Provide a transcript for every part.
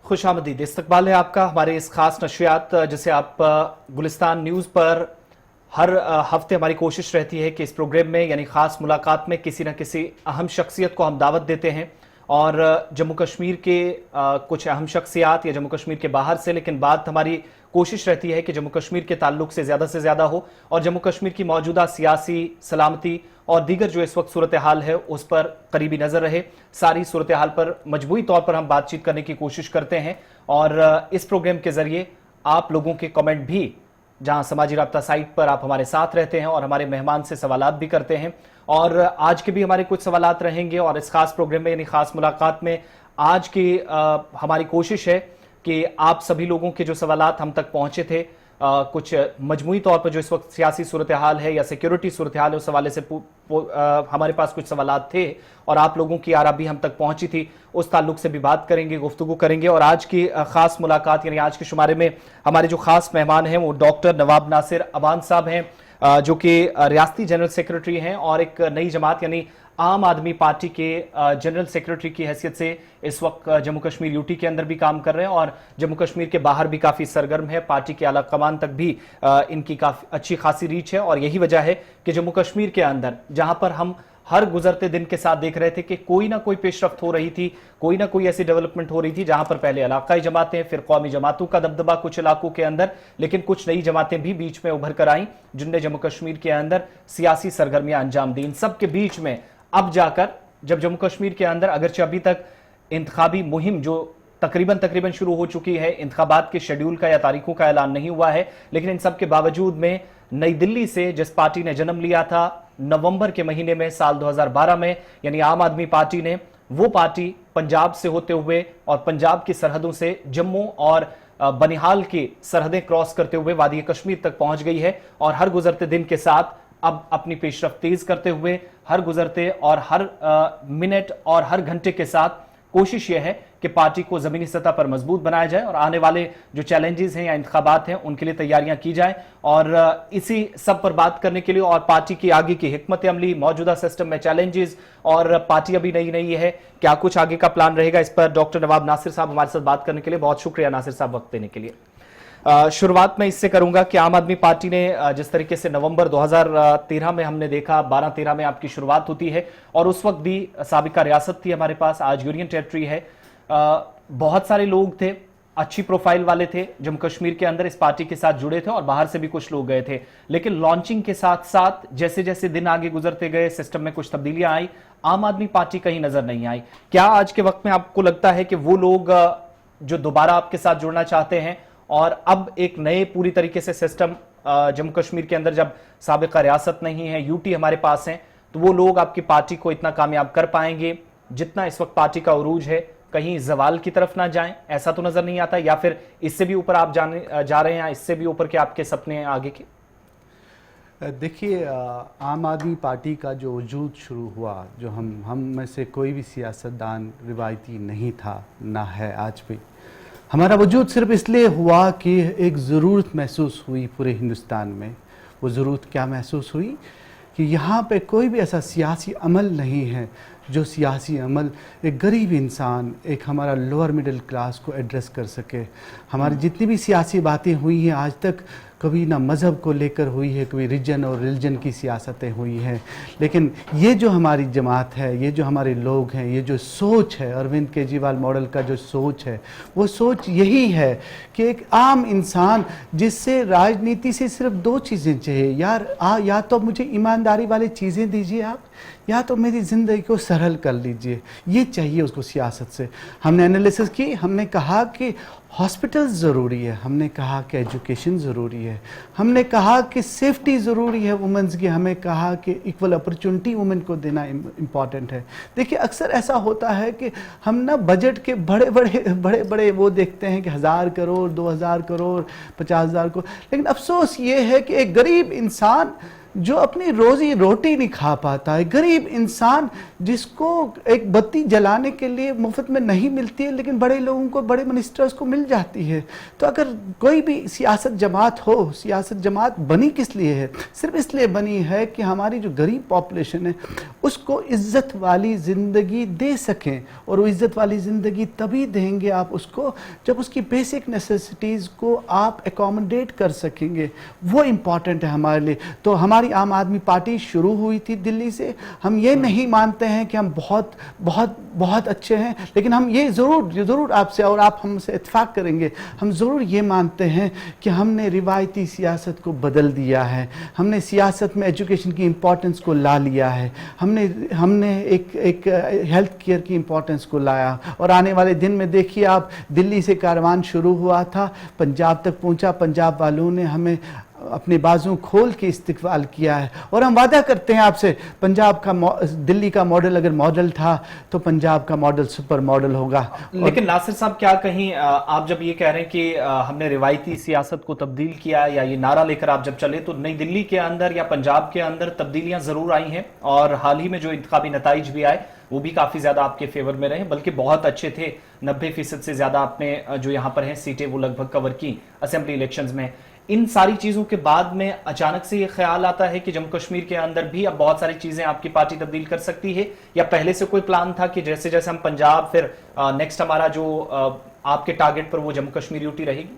खुशामदीद, इस्तकबाल है आपका हमारे इस खास नशरियात जिसे आप गुलिस्तान न्यूज़ पर हर हफ्ते हमारी कोशिश रहती है कि इस प्रोग्राम में यानी खास मुलाकात में किसी न किसी अहम शख्सियत को हम दावत देते हैं और जम्मू कश्मीर के कुछ अहम शख्सियात या जम्मू कश्मीर के बाहर से, लेकिन बात हमारी कोशिश रहती है कि जम्मू कश्मीर के ताल्लुक से ज़्यादा हो और जम्मू कश्मीर की मौजूदा सियासी, सलामती और दीगर जो इस वक्त सूरत हाल है उस पर करीबी नजर रहे। सारी सूरत हाल पर मजबूरी तौर पर हम बातचीत करने की कोशिश करते हैं और इस प्रोग्राम के जरिए आप लोगों के कमेंट भी, जहां समाजी राब्ता साइट पर आप हमारे साथ रहते हैं और हमारे मेहमान से सवालात भी करते हैं, और आज के भी हमारे कुछ सवालात रहेंगे। और इस खास प्रोग्राम में यानी खास मुलाकात में आज की हमारी कोशिश है कि आप सभी लोगों के जो सवालात हम तक पहुंचे थे, कुछ मजमूई तौर पर जो इस वक्त सियासी सूरत हाल है या सिक्योरिटी सूरत हाल है उस हवाले से हमारे पास कुछ सवालात थे और आप लोगों की आरा भी हम तक पहुंची थी, उस ताल्लुक से भी बात करेंगे, गुफ्तगू करेंगे। और आज की खास मुलाकात यानी आज के शुमारे में हमारे जो खास मेहमान हैं वो डॉक्टर नवाब नासिर अवान साहब हैं, जो कि रियासती जनरल सेक्रेटरी हैं और एक नई जमात यानी आम आदमी पार्टी के जनरल सेक्रेटरी की हैसियत से इस वक्त जम्मू कश्मीर यूटी के अंदर भी काम कर रहे हैं और जम्मू कश्मीर के बाहर भी काफ़ी सरगर्म है। पार्टी के आला कमान तक भी इनकी काफ़ी अच्छी खासी रीच है और यही वजह है कि जम्मू कश्मीर के अंदर जहां पर हम हर गुजरते दिन के साथ देख रहे थे कि कोई ना कोई पेशरफ्त हो रही थी, कोई ना कोई ऐसी डेवलपमेंट हो रही थी जहां पर पहले इलाकाई जमातें, फिर कौमी जमातों का दबदबा कुछ इलाकों के अंदर, लेकिन कुछ नई जमातें भी बीच में उभर कर आईं जिनने जम्मू कश्मीर के अंदर सियासी सरगर्मियां अंजाम दी। इन सब के बीच में अब जाकर जब जम्मू कश्मीर के अंदर अगरचे अभी तक इंतखाबी मुहिम जो तकरीबन शुरू हो चुकी है, इंतखाबात के शेड्यूल का या तारीखों का ऐलान नहीं हुआ है, लेकिन इन सब के बावजूद में नई दिल्ली से जिस पार्टी ने जन्म लिया था नवंबर के महीने में साल 2012 में, यानी आम आदमी पार्टी ने, वो पार्टी पंजाब से होते हुए और पंजाब की सरहदों से जम्मू और बनिहाल की सरहदें क्रॉस करते हुए वादी कश्मीर तक पहुंच गई है और हर गुजरते दिन के साथ अब अपनी पेशरफ्त तेज करते हुए हर गुजरते और हर मिनट और हर घंटे के साथ कोशिश यह है कि पार्टी को जमीनी सतह पर मजबूत बनाया जाए और आने वाले जो चैलेंजेस हैं या इंतखाबात हैं उनके लिए तैयारियां की जाए। और इसी सब पर बात करने के लिए और पार्टी की आगे की हिकमत अमली, मौजूदा सिस्टम में चैलेंजेस और पार्टी अभी नई है, क्या कुछ आगे का प्लान रहेगा, इस पर डॉक्टर नवाब नासिर साहब हमारे साथ बात करने के लिए बहुत शुक्रिया नासिर साहब वक्त देने के लिए। शुरुआत में इससे करूंगा कि आम आदमी पार्टी ने जिस तरीके से नवंबर 2013 में हमने देखा, 12-13 में आपकी शुरुआत होती है और उस वक्त भी साबिका रियासत थी हमारे पास, आज यूनियन टेरिटरी है। बहुत सारे लोग थे, अच्छी प्रोफाइल वाले थे, जम्मू कश्मीर के अंदर इस पार्टी के साथ जुड़े थे और बाहर से भी कुछ लोग गए थे, लेकिन लॉन्चिंग के साथ साथ जैसे जैसे दिन आगे गुजरते गए सिस्टम में कुछ तब्दीलियां आई, आम आदमी पार्टी कहीं नजर नहीं आई। क्या आज के वक्त में आपको लगता है कि वो लोग जो दोबारा आपके साथ जुड़ना चाहते हैं और अब एक नए पूरी तरीके से सिस्टम जम्मू कश्मीर के अंदर जब साबिका रियासत नहीं है, यूटी हमारे पास है, तो वो लोग आपकी पार्टी को इतना कामयाब कर पाएंगे जितना इस वक्त पार्टी का उरूज है, कहीं जवाल की तरफ ना जाएं, ऐसा तो नजर नहीं आता, या फिर इससे भी ऊपर आप जा रहे हैं, इससे भी ऊपर के आपके सपने हैं आगे के? देखिए, आम आदमी पार्टी का जो वजूद शुरू हुआ, जो हम में से कोई भी सियासतदान रिवायती नहीं था, ना है आज भी। हमारा वजूद सिर्फ इसलिए हुआ कि एक ज़रूरत महसूस हुई पूरे हिंदुस्तान में। वो ज़रूरत क्या महसूस हुई कि यहाँ पे कोई भी ऐसा सियासी अमल नहीं है जो सियासी अमल एक गरीब इंसान, एक हमारा लोअर मिडिल क्लास को एड्रेस कर सके। हमारी जितनी भी सियासी बातें हुई हैं आज तक, कभी ना मज़हब को लेकर हुई है, कभी रिजन और रिलीजन की सियासतें हुई हैं, लेकिन ये जो हमारी जमात है, ये जो हमारे लोग हैं, ये जो सोच है अरविंद केजरीवाल मॉडल का जो सोच है, वो सोच यही है कि एक आम इंसान जिससे राजनीति से सिर्फ दो चीज़ें चाहिए, यार या तो मुझे ईमानदारी वाली चीज़ें दीजिए आप, या तो मेरी ज़िंदगी को सरल कर लीजिए, ये चाहिए उसको सियासत से। हमने एनालिसिस की, हमने कहा कि हॉस्पिटल ज़रूरी है, हमने कहा कि एजुकेशन ज़रूरी है, हमने कहा कि सेफ्टी ज़रूरी है वुमेंस की, हमें कहा कि इक्वल अपॉर्चुनिटी वुमेन को देना इम्पॉर्टेंट है। देखिए, अक्सर ऐसा होता है कि हम ना बजट के बड़े बड़े वो देखते हैं कि 1000 करोड़, 2000 करोड़, 50,000 करोड़, लेकिन अफसोस ये है कि एक गरीब इंसान जो अपनी रोजी रोटी नहीं खा पाता है, गरीब इंसान जिसको एक बत्ती जलाने के लिए मुफ्त में नहीं मिलती है लेकिन बड़े लोगों को, बड़े मिनिस्टर्स को मिल जाती है। तो अगर कोई भी सियासत जमात हो, सियासत जमात बनी किस लिए है? सिर्फ इसलिए बनी है कि हमारी जो गरीब पॉपुलेशन है उसको इज्जत वाली ज़िंदगी दे सकें। और वो इज्जत वाली ज़िंदगी तभी देंगे आप उसको जब उसकी बेसिक नेसेसिटीज़ को आप एकोमोडेट कर सकेंगे। वो इम्पॉर्टेंट है हमारे लिए। तो हमारी आम आदमी पार्टी शुरू हुई थी दिल्ली से। हम ये नहीं मानते हैं कि हम बहुत बहुत बहुत अच्छे हैं, लेकिन हम ये ज़रूर आपसे और आप हमसे इत्तेफाक करेंगे, हम ज़रूर ये मानते हैं कि हमने रिवायती सियासत को बदल दिया है। हमने सियासत में एजुकेशन की इम्पोर्टेंस को ला लिया है। हमने एक हेल्थ केयर की इम्पोर्टेंस को लाया। और आने वाले दिन में देखिए आप, दिल्ली से कारवान शुरू हुआ था, पंजाब तक पहुंचा, पंजाब वालों ने हमें अपने बाजू खोल के इस्तकबाल किया है। और हम वादा करते हैं आपसे, पंजाब का दिल्ली का मॉडल अगर मॉडल था तो पंजाब का मॉडल सुपर मॉडल होगा। लेकिन नासिर साहब, क्या कहीं आप जब ये कह रहे हैं कि हमने रिवायती सियासत को तब्दील किया, या ये नारा लेकर आप जब चले, तो नई दिल्ली के अंदर या पंजाब के अंदर तब्दीलियां जरूर आई हैं और हाल ही में जो इंतखाबी नताइज भी आए वो भी काफी ज्यादा आपके फेवर में रहे, बल्कि बहुत अच्छे थे। 90% से ज्यादा आपने जो यहाँ पर हैं सीटें वो लगभग कवर की असेंबली इलेक्शंस में। इन सारी चीजों के बाद में अचानक से ये ख्याल आता है कि जम्मू कश्मीर के अंदर भी अब बहुत सारी चीजें आपकी पार्टी तब्दील कर सकती है, या पहले से कोई प्लान था कि जैसे जैसे हम पंजाब, फिर नेक्स्ट हमारा जो आपके टारगेट पर वो जम्मू कश्मीर यूटी रहेगी?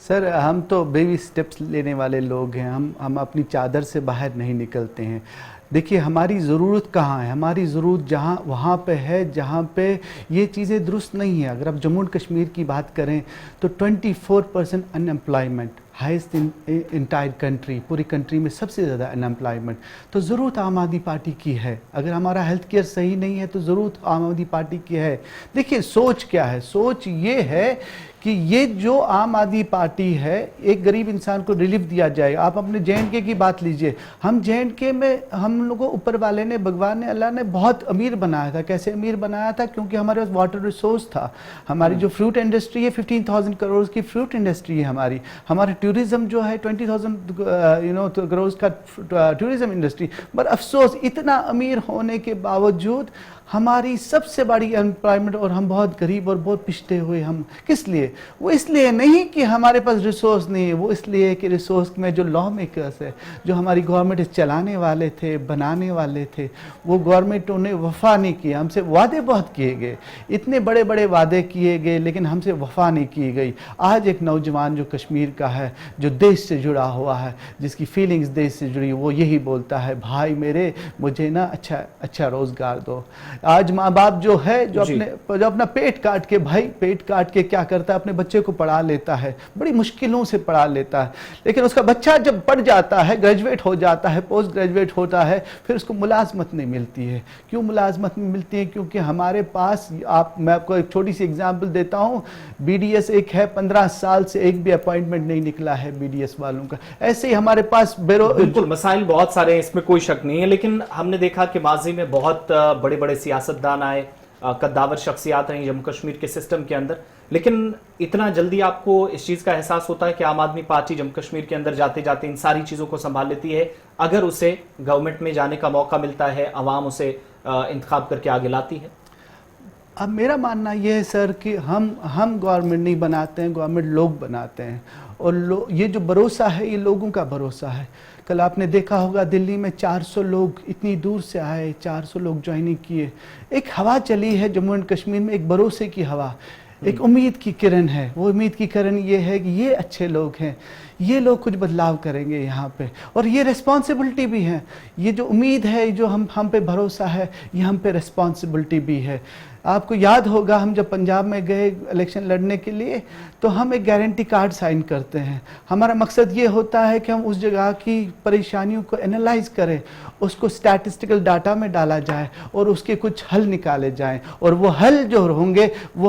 सर, हम तो बेबी स्टेप्स लेने वाले लोग हैं। हम अपनी चादर से बाहर नहीं निकलते हैं। देखिए, हमारी ज़रूरत कहाँ है? हमारी ज़रूरत जहाँ वहाँ पे है जहाँ पे ये चीज़ें दुरुस्त नहीं है। अगर आप जम्मू एंड कश्मीर की बात करें तो 24% अनएम्प्लॉयमेंट, हाइस्ट इन इंटायर कंट्री, पूरी कंट्री में सबसे ज़्यादा अनएम्प्लॉयमेंट। तो ज़रूरत आम आदमी पार्टी की है। अगर हमारा हेल्थ केयर सही नहीं है तो ज़रूरत आम आदमी पार्टी की है। देखिए, सोच क्या है? सोच ये है कि ये जो आम आदमी पार्टी है, एक गरीब इंसान को रिलीफ दिया जाएगा। आप अपने जे.एंड.के की बात लीजिए। हम जे.एंड.के में, हम लोगों को ऊपर वाले ने, भगवान ने, अल्लाह ने बहुत अमीर बनाया था। कैसे अमीर बनाया था? क्योंकि हमारे पास वाटर रिसोर्स था। हमारी जो फ्रूट इंडस्ट्री है, 15,000 करोड़ की फ्रूट इंडस्ट्री है हमारी। हमारे टूरिज्म जो है 20,000 करोड़ का टूरिज्म इंडस्ट्री। पर अफसोस, इतना अमीर होने के बावजूद हमारी सबसे बड़ी अनएम्प्लॉयमेंट, और हम बहुत गरीब और बहुत पिछड़े हुए। हम किस लिए? वो इसलिए नहीं कि हमारे पास रिसोर्स नहीं है, वो इसलिए कि रिसोर्स में जो लॉ मेकर्स है, जो हमारी गवर्नमेंट चलाने वाले थे, बनाने वाले थे, वो गवर्नमेंटों ने वफा नहीं किया। हमसे वादे बहुत किए गए, इतने बड़े बड़े वादे किए गए, लेकिन हमसे वफा नहीं की गई। आज एक नौजवान जो कश्मीर का है, जो देश से जुड़ा हुआ है, जिसकी फीलिंग्स देश से जुड़ी, वो यही बोलता है, भाई मेरे, मुझे ना अच्छा रोज़गार दो। आज माँ बाप जो है, जो अपना पेट काट के, भाई पेट काट के क्या करता है? अपने बच्चे को पढ़ा लेता है, बड़ी मुश्किलों से पढ़ा लेता है। लेकिन उसका बच्चा जब पढ़ जाता है, ग्रेजुएट हो जाता है, पोस्ट ग्रेजुएट होता है, फिर उसको मुलाजमत नहीं मिलती है। क्यों मुलाजमत नहीं मिलती है? क्योंकि हमारे पास, मैं आपको एक छोटी सी एग्जाम्पल देता हूँ। BDS एक है, 15 साल से एक भी अपॉइंटमेंट नहीं निकला है BDS वालों का। ऐसे ही हमारे पास बिल्कुल मसाइल बहुत सारे हैं, इसमें कोई शक नहीं है। लेकिन हमने देखा कि माजी में बहुत बड़े बड़े सियासतदान आए, कद्दावर शख्सियात रही जम्मू कश्मीर के सिस्टम के अंदर, लेकिन इतना जल्दी आपको इस चीज़ का एहसास होता है कि आम आदमी पार्टी जम्मू कश्मीर के अंदर जाते जाते इन सारी चीज़ों को संभाल लेती है? अगर उसे गवर्नमेंट में जाने का मौका मिलता है, अवाम उसे इंतखाब करके आगे लाती है? अब मेरा मानना यह है सर कि हम गवर्नमेंट नहीं बनाते हैं, गवर्नमेंट लोग बनाते हैं। और ये जो भरोसा है, ये लोगों का भरोसा है। कल आपने देखा होगा, दिल्ली में 400 लोग इतनी दूर से आए, 400 लोग ज्वाइनिंग किए। एक हवा चली है जम्मू एंड कश्मीर में, एक भरोसे की हवा, एक उम्मीद की किरण है। वो उम्मीद की किरण ये है कि ये अच्छे लोग हैं, ये लोग कुछ बदलाव करेंगे यहाँ पे, और ये रिस्पॉन्सिबिलिटी भी है। ये जो उम्मीद है, जो हम पे भरोसा है, ये हम पे रिस्पॉन्सिबिलिटी भी है। आपको याद होगा, हम जब पंजाब में गए इलेक्शन लड़ने के लिए, तो हम एक गारंटी कार्ड साइन करते हैं। हमारा मकसद ये होता है कि हम उस जगह की परेशानियों को एनालाइज करें, उसको स्टैटिस्टिकल डाटा में डाला जाए और उसके कुछ हल निकाले जाएं। और वो हल जो होंगे, वो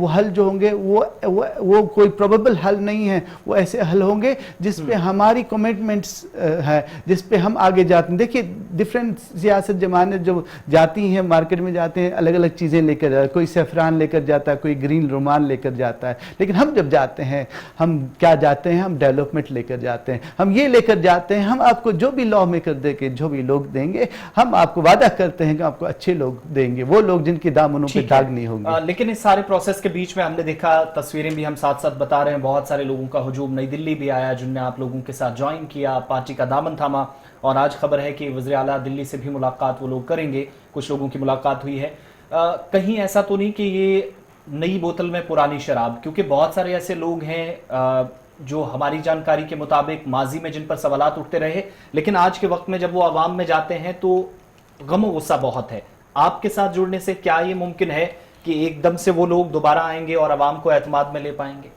हल जो होंगे, वो कोई प्रोबेबल हल नहीं है। वो ऐसे हल होंगे जिस पे हमारी कमिटमेंट्स है, जिस पे हम आगे जाते हैं। देखिए, डिफरेंट सियासत जमाने जो जाती हैं, मार्केट में जाते हैं, अलग अलग चीज़ें लेकर जाता है, कोई सेफ्रान लेकर जाता है, कोई ग्रीन रुमाल लेकर जाता है, लेकिन हम जब जाते हैं हम क्या जाते हैं, हम डेवलपमेंट लेकर जाते हैं, हम ये लेकर जाते हैं, हम आपको जो भी लॉ मेकर देंगे, जो भी लोग देंगे, हम आपको वादा करते हैं कि आपको अच्छे लोग देंगे, वो लोग जिनके दामनों पे दाग नहीं होंगे। लेकिन इस सारे प्रोसेस के बीच में हमने देखा, तस्वीरें भी हम साथ साथ बता रहे हैं, बहुत सारे लोगों का हुजूम नई दिल्ली भी आया जिनने आप लोगों के साथ ज्वाइन किया, पार्टी का दामन थामा, और आज खबर है कि वज़ीर आला दिल्ली से भी मुलाकात वो लोग करेंगे, कुछ लोगों की मुलाकात हुई है। कहीं ऐसा तो नहीं कि ये नई बोतल में पुरानी शराब, क्योंकि बहुत सारे ऐसे लोग हैं जो हमारी जानकारी के मुताबिक माजी में जिन पर सवालात उठते रहे, लेकिन आज के वक्त में जब वो आवाम में जाते हैं तो गम गुस्सा बहुत है। आपके साथ जुड़ने से क्या ये मुमकिन है कि एकदम से वो लोग दोबारा आएंगे और आवाम को एतमाद में ले पाएंगे?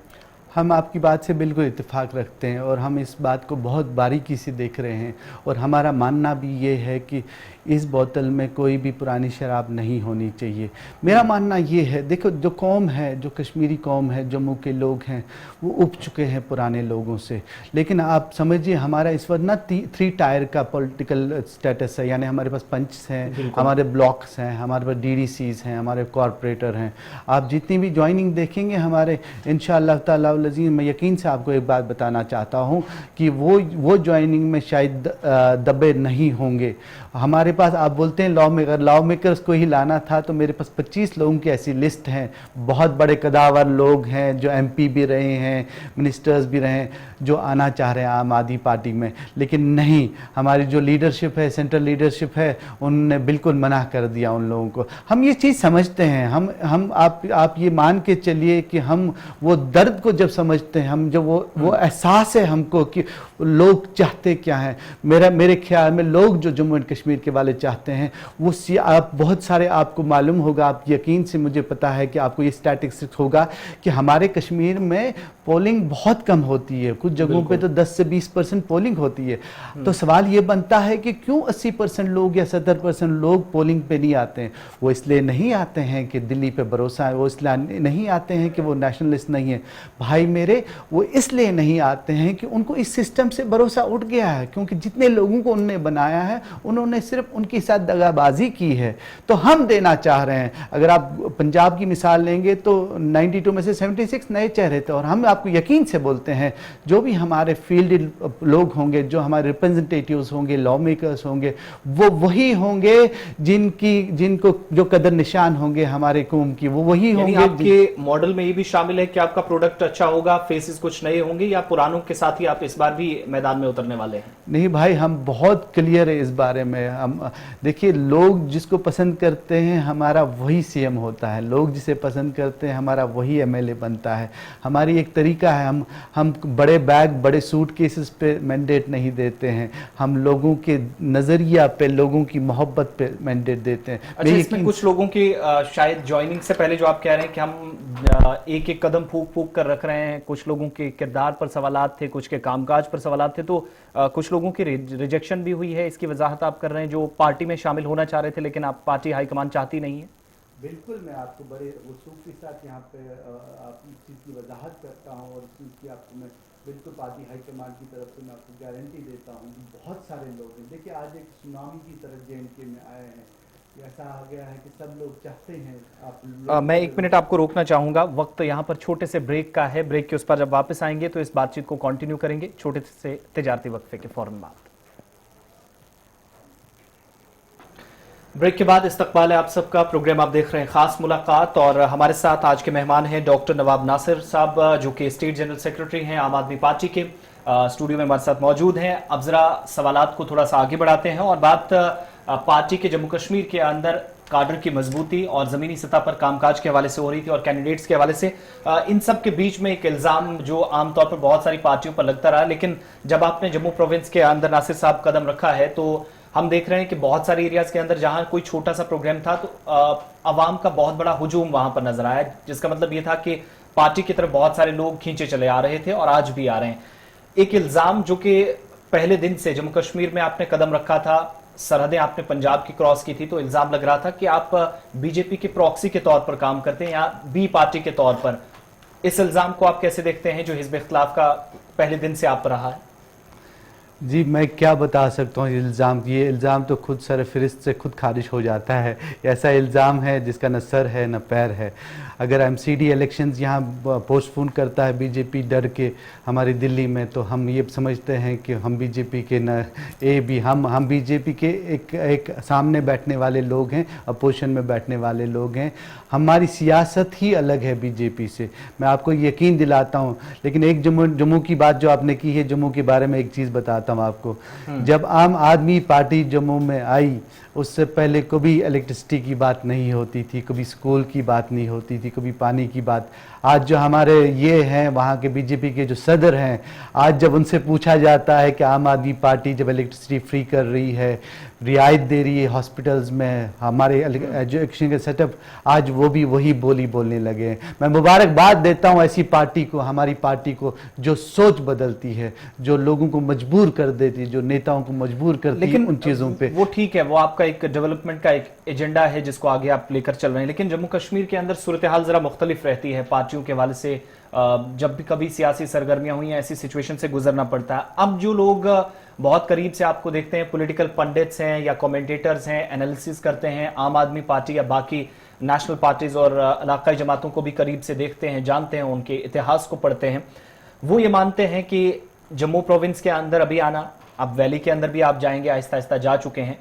हम आपकी बात से बिल्कुल इत्तेफाक रखते हैं और हम इस बात को बहुत बारीकी से देख रहे हैं, और हमारा मानना भी ये है कि इस बोतल में कोई भी पुरानी शराब नहीं होनी चाहिए। मेरा मानना ये है, देखो जो कौम है, जो कश्मीरी कौम है, जम्मू के लोग हैं, वो उब चुके हैं पुराने लोगों से, लेकिन आप समझिए हमारा इस वक्त ना 3 टायर का पॉलिटिकल स्टेटस है, यानी हमारे पास पंच हैं, हमारे ब्लॉक्स हैं, हमारे पास डीडीसीज हैं, हमारे कॉरपोरेटर हैं। आप जितनी भी ज्वाइनिंग देखेंगे हमारे, इंशाअल्लाह ताला अज़ीज़, मैं यकीन से आपको एक बात बताना चाहता हूँ कि वो ज्वाइनिंग में शायद दबे नहीं होंगे। हमारे पास, आप बोलते हैं लॉ मेकर्स को ही लाना था, तो मेरे पास 25 लोगों की ऐसी लिस्ट हैं, बहुत बड़े कदावर लोग हैं जो एमपी भी रहे हैं, मिनिस्टर्स भी रहे हैं, जो आना चाह रहे हैं आम आदमी पार्टी में, लेकिन नहीं, हमारी जो लीडरशिप है, सेंट्रल लीडरशिप है, उन्होंने बिल्कुल मना कर दिया उन लोगों को। हम ये चीज़ समझते हैं, हम आप ये मान के चलिए कि हम वो दर्द को जब समझते हैं, हम जब वो एहसास है हमको कि लोग चाहते क्या हैं। मेरे ख्याल में लोग जो जम्मू एंड कश्मीर के वाले चाहते हैं वो आप बहुत सारे, आपको मालूम होगा, आप यकीन से, मुझे पता है कि आपको ये स्टैटिस्टिक्स होगा कि हमारे कश्मीर में पोलिंग बहुत कम होती है, कुछ जगहों पे तो 10 से 20% पोलिंग होती है। तो सवाल ये बनता है कि क्यों 80% लोग या 70% लोग पोलिंग पे नहीं आते हैं? वो इसलिए नहीं आते हैं कि दिल्ली पे भरोसा है, वो इसलिए नहीं आते हैं कि वो नेशनलिस्ट नहीं है भाई मेरे, वो इसलिए नहीं आते हैं कि उनको इस सिस्टम से भरोसा उठ गया है, क्योंकि जितने लोगों को उन्होंने बनाया है उन्होंने सिर्फ उनके साथ दगाबाजी की है। तो हम देना चाह रहे हैं, अगर आप पंजाब की मिसाल लेंगे तो 92 में से 76 नए चेहरे थे, और हम आपको यकीन से बोलते हैं जो भी हमारे फील्ड लोग होंगे, जो हमारे रिप्रेजेंटेटिव्स होंगे, लॉ मेकर्स होंगे, वो वही होंगे जिनको जो कदर निशान होंगे हमारे कौम की, वो वही होंगे। आपके मॉडल में ये भी शामिल है कि आपका प्रोडक्ट अच्छा होगा, फेसेस कुछ नए होंगे, या पुरानों के साथ ही आप इस बार भी मैदान में उतरने वाले हैं? नहीं भाई, हम बहुत क्लियर है इस बारे में। हम देखिए, लोग जिसको पसंद करते हैं हमारा वही सीएम होता है, लोग जिसे पसंद करते हैं हमारा वही एमएलए बनता है। हमारी एक तरीका है, हम बड़े बैग, बड़े सूट केसेस पे मैंडेट नहीं देते हैं, हम लोगों के नज़रिया पे, लोगों की मोहब्बत पे मैंडेट देते हैं। अच्छा, इसमें कुछ लोगों की शायद ज्वाइनिंग से पहले जो आप कह रहे हैं कि हम एक एक कदम फूक फूक कर रख रहे हैं, कुछ लोगों के किरदार पर सवालात थे, कुछ के कामकाज पर सवालात थे, तो कुछ लोगों की रिजेक्शन भी हुई है, इसकी वजाहत आप कर रहे हैं, जो पार्टी में शामिल होना चाह रहे थे लेकिन आप पार्टी हाईकमान चाहती नहीं है? बिल्कुल, मैं आपको बड़े वसूख के साथ यहाँ पे इस चीज़ की वजाहत करता हूँ, और इस चीज़ की आपको मैं बिल्कुल पार्टी हाईकमान की तरफ से मैं आपको गारंटी देता हूँ कि बहुत सारे लोग हैं। देखिए, आज एक सुनामी की तरफ JNK में आए हैं, ऐसा आ गया है कि सब लोग चाहते हैं। मैं 1 मिनट आपको रोकना चाहूंगा, वक्त यहाँ पर छोटे से ब्रेक का है, ब्रेक के उस पर जब वापस आएंगे तो इस बातचीत को कंटिन्यू करेंगे, छोटे से तिजारती वक्फे के फौरन बाद। ब्रेक के बाद इस्तकबाल है आप सबका, प्रोग्राम आप देख रहे हैं खास मुलाकात, और हमारे साथ आज के मेहमान हैं डॉक्टर नवाब नासिर साहब, जो कि स्टेट जनरल सेक्रेटरी हैं आम आदमी पार्टी के। स्टूडियो में हमारे साथ मौजूद हैं। अब जरा सवालात को थोड़ा सा आगे बढ़ाते हैं और बात पार्टी के जम्मू कश्मीर के अंदर काडर की मजबूती और ज़मीनी सतह पर कामकाज के हवाले से हो रही थी और कैंडिडेट्स के हवाले से। इन सब के बीच में एक इल्ज़ाम जो आमतौर पर बहुत सारी पार्टियों पर लगता रहा, लेकिन जब आपने जम्मू प्रोविंस के अंदर नासिर साहब कदम रखा है तो हम देख रहे हैं कि बहुत सारे एरियाज के अंदर जहां कोई छोटा सा प्रोग्राम था तो अवाम का बहुत बड़ा हुजूम वहां पर नजर आया, जिसका मतलब ये था कि पार्टी की तरफ बहुत सारे लोग खींचे चले आ रहे थे और आज भी आ रहे हैं। एक इल्ज़ाम जो कि पहले दिन से जम्मू कश्मीर में आपने कदम रखा था, सरहदें आपने पंजाब की क्रॉस की थी, तो इल्ज़ाम लग रहा था कि आप बीजेपी के प्रॉक्सी के तौर पर काम करते हैं या बी पार्टी के तौर पर। इस इल्ज़ाम को आप कैसे देखते हैं जो हिज़्ब इख्तिलाफ का पहले दिन से आप पर रहा है? जी, मैं क्या बता सकता हूँ इल्ज़ाम, ये इल्ज़ाम तो खुद सरफहरिस्त से खुद खारिज हो जाता है। ऐसा इल्ज़ाम है जिसका न सर है न पैर है। अगर एमसीडी इलेक्शंस यहाँ पोस्टपोन करता है बीजेपी डर के हमारी दिल्ली में, तो हम ये समझते हैं कि हम बीजेपी के न ए बी हम बीजेपी के एक सामने बैठने वाले लोग हैं, अपोजिशन में बैठने वाले लोग हैं। हमारी सियासत ही अलग है बीजेपी से, मैं आपको यकीन दिलाता हूँ। लेकिन एक जम्मू की बात जो आपने की है, जम्मू के बारे में एक चीज़ बताता हूँ आपको। जब आम आदमी पार्टी जम्मू में आई, उससे पहले कभी इलेक्ट्रिसिटी की बात नहीं होती थी, कभी स्कूल की बात नहीं होती थी, कभी पानी की बात। आज जो हमारे ये हैं वहाँ के बीजेपी के जो सदर हैं, आज जब उनसे पूछा जाता है कि आम आदमी पार्टी जब इलेक्ट्रिसिटी फ्री कर रही है, रियायत दे रही है हॉस्पिटल्स में, हमारे एजुकेशन के सेटअप, आज वो भी वही बोली बोलने लगे हैं। मैं मुबारकबाद देता हूँ ऐसी पार्टी को, हमारी पार्टी को, जो सोच बदलती है, जो लोगों को मजबूर कर देती है, जो नेताओं को मजबूर करती है उन चीज़ों पे। वो ठीक है, वो आपका एक डेवलपमेंट का एक एजेंडा है जिसको आगे आप लेकर चल रहे हैं, लेकिन जम्मू कश्मीर के अंदर सूरत हाल जरा मुख्तलिफ रहती है पार्टियों के हवाले से। जब भी कभी सियासी सरगर्मियां हुई हैं, ऐसी सिचुएशन से गुजरना पड़ता है। अब जो लोग बहुत करीब से आपको देखते हैं, पॉलिटिकल पंडित्स हैं या कमेंटेटर्स हैं, एनालिसिस करते हैं, आम आदमी पार्टी या बाकी नेशनल पार्टीज और इलाकाई जमातों को भी करीब से देखते हैं, जानते हैं, उनके इतिहास को पढ़ते हैं, वो ये मानते हैं कि जम्मू प्रोविंस के अंदर अभी आना, अब वैली के अंदर भी आप जाएंगे, आहिस्ता आहिस्ता जा चुके हैं।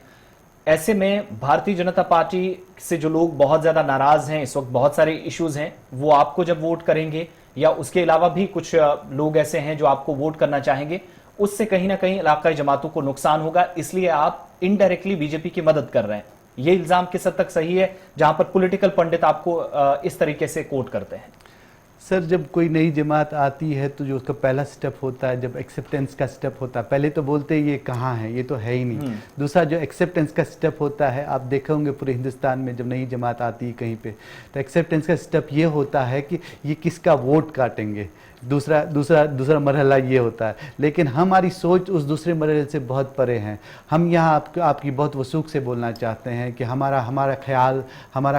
ऐसे में भारतीय जनता पार्टी से जो लोग बहुत ज्यादा नाराज हैं, इस वक्त बहुत सारे इश्यूज हैं, वो आपको जब वोट करेंगे, या उसके अलावा भी कुछ लोग ऐसे हैं जो आपको वोट करना चाहेंगे, उससे कहीं ना कहीं इलाकाई जमातों को नुकसान होगा, इसलिए आप इनडायरेक्टली बीजेपी की मदद कर रहे हैं। ये इल्जाम किस हद तक सही है, जहां पर पॉलिटिकल पंडित आपको इस तरीके से कोट करते हैं? सर, जब कोई नई जमात आती है तो जो उसका पहला स्टेप होता है, जब एक्सेप्टेंस का स्टेप होता है, पहले तो बोलते हैं ये कहाँ है, ये तो है ही नहीं। दूसरा जो एक्सेप्टेंस का स्टेप होता है, आप देखे होंगे पूरे हिंदुस्तान में जब नई जमात आती है कहीं पे, तो एक्सेप्टेंस का स्टेप ये होता है कि ये किसका वोट काटेंगे। दूसरा मरहला ये होता है। लेकिन हमारी सोच उस दूसरे मरहले से बहुत परे हैं। हम यहाँ आपकी बहुत वसूख से बोलना चाहते हैं कि हमारा